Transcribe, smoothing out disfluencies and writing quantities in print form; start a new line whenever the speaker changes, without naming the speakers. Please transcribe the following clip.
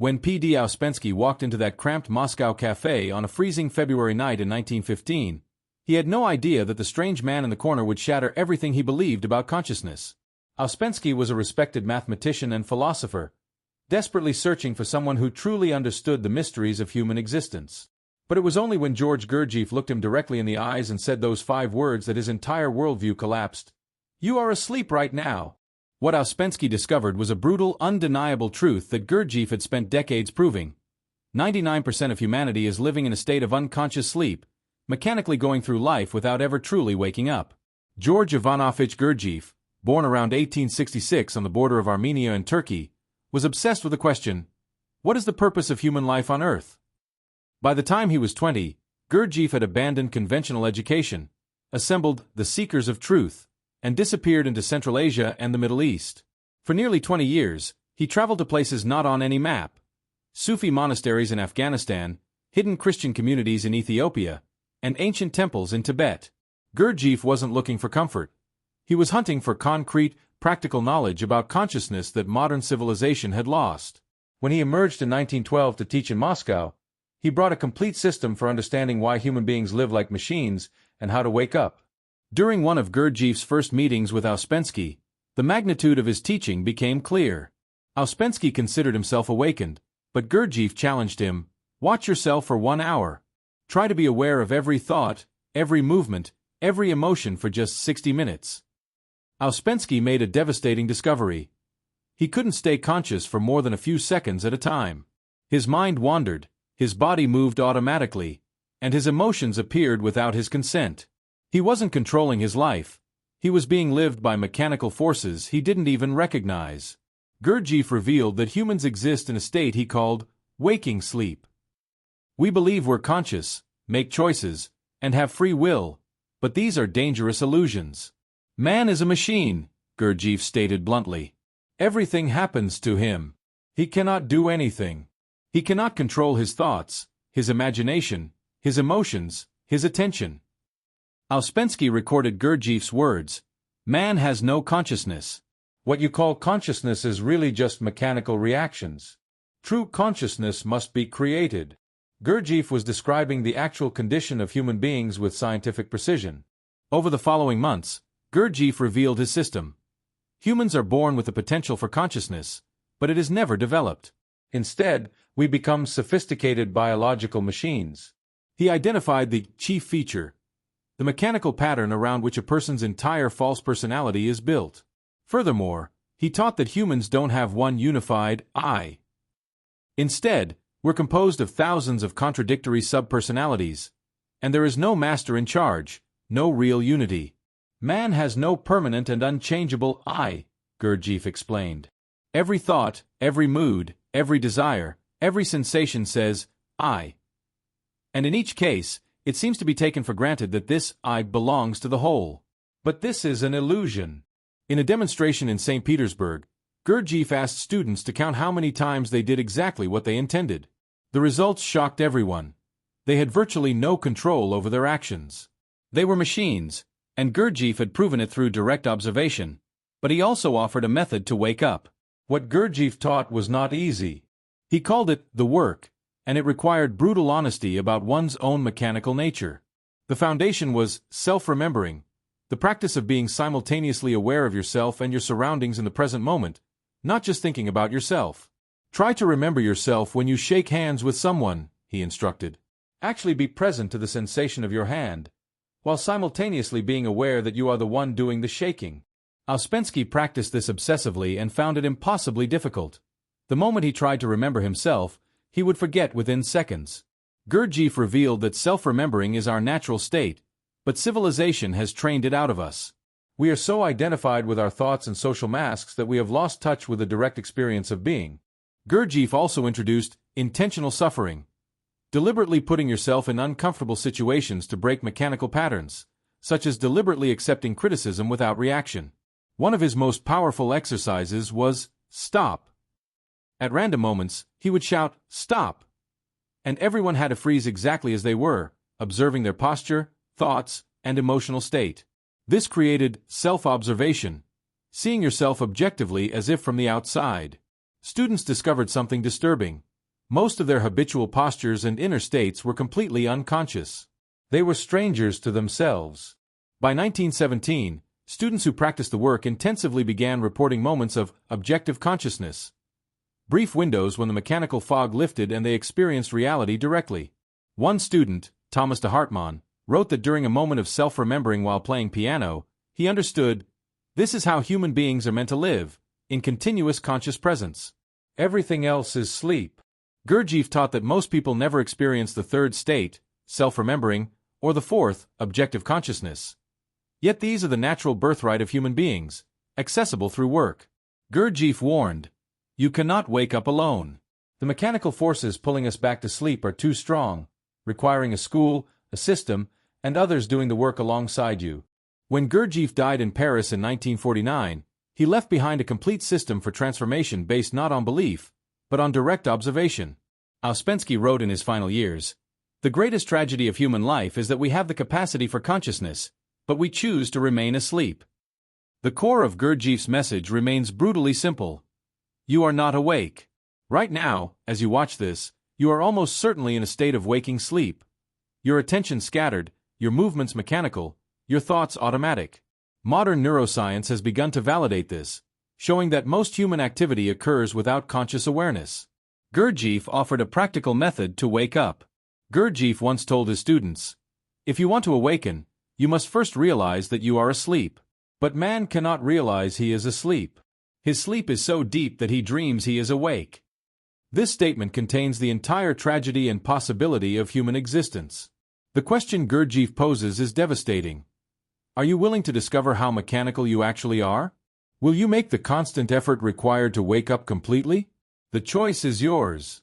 When P.D. Ouspensky walked into that cramped Moscow cafe on a freezing February night in 1915, he had no idea that the strange man in the corner would shatter everything he believed about consciousness. Ouspensky was a respected mathematician and philosopher, desperately searching for someone who truly understood the mysteries of human existence. But it was only when George Gurdjieff looked him directly in the eyes and said those 5 words that his entire worldview collapsed. "You are asleep right now." What Ouspensky discovered was a brutal, undeniable truth that Gurdjieff had spent decades proving. 99% of humanity is living in a state of unconscious sleep, mechanically going through life without ever truly waking up. George Ivanovich Gurdjieff, born around 1866 on the border of Armenia and Turkey, was obsessed with the question, what is the purpose of human life on Earth? By the time he was 20, Gurdjieff had abandoned conventional education, assembled the Seekers of Truth, and disappeared into Central Asia and the Middle East. For nearly 20 years, he traveled to places not on any map: Sufi monasteries in Afghanistan, hidden Christian communities in Ethiopia, and ancient temples in Tibet. Gurdjieff wasn't looking for comfort. He was hunting for concrete, practical knowledge about consciousness that modern civilization had lost. When he emerged in 1912 to teach in Moscow, he brought a complete system for understanding why human beings live like machines and how to wake up. During one of Gurdjieff's first meetings with Ouspensky, the magnitude of his teaching became clear. Ouspensky considered himself awakened, but Gurdjieff challenged him, "Watch yourself for 1 hour. Try to be aware of every thought, every movement, every emotion for just 60 minutes. Ouspensky made a devastating discovery. He couldn't stay conscious for more than a few seconds at a time. His mind wandered, his body moved automatically, and his emotions appeared without his consent. He wasn't controlling his life. He was being lived by mechanical forces he didn't even recognize. Gurdjieff revealed that humans exist in a state he called waking sleep. We believe we're conscious, make choices, and have free will, but these are dangerous illusions. Man is a machine, Gurdjieff stated bluntly. Everything happens to him. He cannot do anything. He cannot control his thoughts, his imagination, his emotions, his attention. Ouspensky recorded Gurdjieff's words, "Man has no consciousness. What you call consciousness is really just mechanical reactions. True consciousness must be created." Gurdjieff was describing the actual condition of human beings with scientific precision. Over the following months, Gurdjieff revealed his system. Humans are born with the potential for consciousness, but it is never developed. Instead, we become sophisticated biological machines. He identified the chief feature, the mechanical pattern around which a person's entire false personality is built. Furthermore, he taught that humans don't have one unified I. Instead, we're composed of thousands of contradictory subpersonalities, and there is no master in charge, no real unity. Man has no permanent and unchangeable I, Gurdjieff explained. Every thought, every mood, every desire, every sensation says, I. And in each case, it seems to be taken for granted that this I belongs to the whole. But this is an illusion. In a demonstration in St. Petersburg, Gurdjieff asked students to count how many times they did exactly what they intended. The results shocked everyone. They had virtually no control over their actions. They were machines, and Gurdjieff had proven it through direct observation, but he also offered a method to wake up. What Gurdjieff taught was not easy. He called it the work, and it required brutal honesty about one's own mechanical nature. The foundation was self-remembering, the practice of being simultaneously aware of yourself and your surroundings in the present moment, not just thinking about yourself. Try to remember yourself when you shake hands with someone, he instructed. Actually be present to the sensation of your hand, while simultaneously being aware that you are the one doing the shaking. Ouspensky practiced this obsessively and found it impossibly difficult. The moment he tried to remember himself, he would forget within seconds. Gurdjieff revealed that self-remembering is our natural state, but civilization has trained it out of us. We are so identified with our thoughts and social masks that we have lost touch with the direct experience of being. Gurdjieff also introduced intentional suffering, deliberately putting yourself in uncomfortable situations to break mechanical patterns, such as deliberately accepting criticism without reaction. One of his most powerful exercises was stop. At random moments, he would shout, "Stop!" And everyone had to freeze exactly as they were, observing their posture, thoughts, and emotional state. This created self-observation, seeing yourself objectively as if from the outside. Students discovered something disturbing. Most of their habitual postures and inner states were completely unconscious. They were strangers to themselves. By 1917, students who practiced the work intensively began reporting moments of objective consciousness. Brief windows when the mechanical fog lifted and they experienced reality directly. One student, Thomas de Hartmann, wrote that during a moment of self-remembering while playing piano, he understood, "This is how human beings are meant to live, in continuous conscious presence. Everything else is sleep." Gurdjieff taught that most people never experience the third state, self-remembering, or the fourth, objective consciousness. Yet these are the natural birthright of human beings, accessible through work. Gurdjieff warned, "You cannot wake up alone. The mechanical forces pulling us back to sleep are too strong, requiring a school, a system, and others doing the work alongside you." When Gurdjieff died in Paris in 1949, he left behind a complete system for transformation based not on belief, but on direct observation. Ouspensky wrote in his final years, "The greatest tragedy of human life is that we have the capacity for consciousness, but we choose to remain asleep." The core of Gurdjieff's message remains brutally simple. You are not awake. Right now, as you watch this, you are almost certainly in a state of waking sleep. Your attention scattered, your movements mechanical, your thoughts automatic. Modern neuroscience has begun to validate this, showing that most human activity occurs without conscious awareness. Gurdjieff offered a practical method to wake up. Gurdjieff once told his students, "If you want to awaken, you must first realize that you are asleep." But man cannot realize he is asleep. His sleep is so deep that he dreams he is awake. This statement contains the entire tragedy and possibility of human existence. The question Gurdjieff poses is devastating. Are you willing to discover how mechanical you actually are? Will you make the constant effort required to wake up completely? The choice is yours.